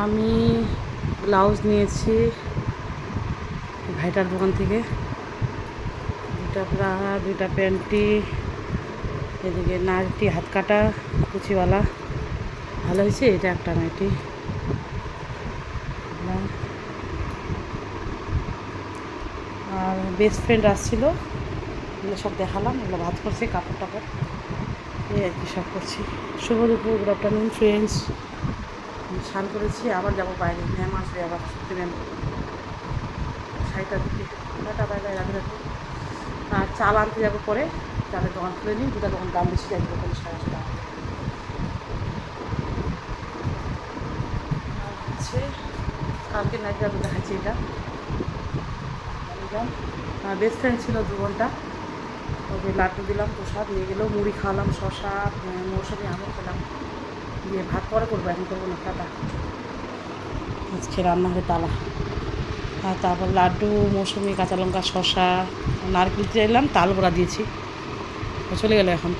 আমি ব্লাউজ নিয়েছি ভাইটার দোকান থেকে, দুটা ব্রা, দুটা প্যান্টি, এদিকে নাইটি হাত কাটা কুচিওয়ালা, ভালো হয়েছে। এটা একটা নাইটি। আর বেস্ট ফ্রেন্ড আসছিলো, এগুলো সব দেখালাম। এগুলো ভাত করছে, কাপড় টাপড় এই আর কি সব করছি। শুভ দুপুর, গুড আফটারনুন ফ্রেন্ডস। স্নান করেছি, আবার যাবো বাইরে। ম্যাম আসবে আবার, সত্যি ম্যাম 6টার দিকে। রাখে রাখে। আর চাল আনতে যাবো পরে, চালের দোকান খুলে নিই। দুটা দোকান দাম বেশি যাবে, 50-60 টাকা। আর হচ্ছে কালকে নাইট যাবো, দেখাচ্ছি। এটা আমার বেস্ট ফ্রেন্ড ছিল 2 ঘন্টা, ওকে লাড্ডু দিলাম, প্রসাদ নিয়ে গেলেও, মুড়ি খাওয়ালাম, শশা মৌসুমি আমও খেলাম। দিয়ে ভাত পরে করবো, এখন করবো না। টাটা। আজকে রান্না হবে তালা, আর তারপর লাড্ডু, মৌসুমি, কাঁচা লঙ্কা, শশা, নারকেল দিলাম, তাল বড়া দিয়েছি। চলে গেলো এখন।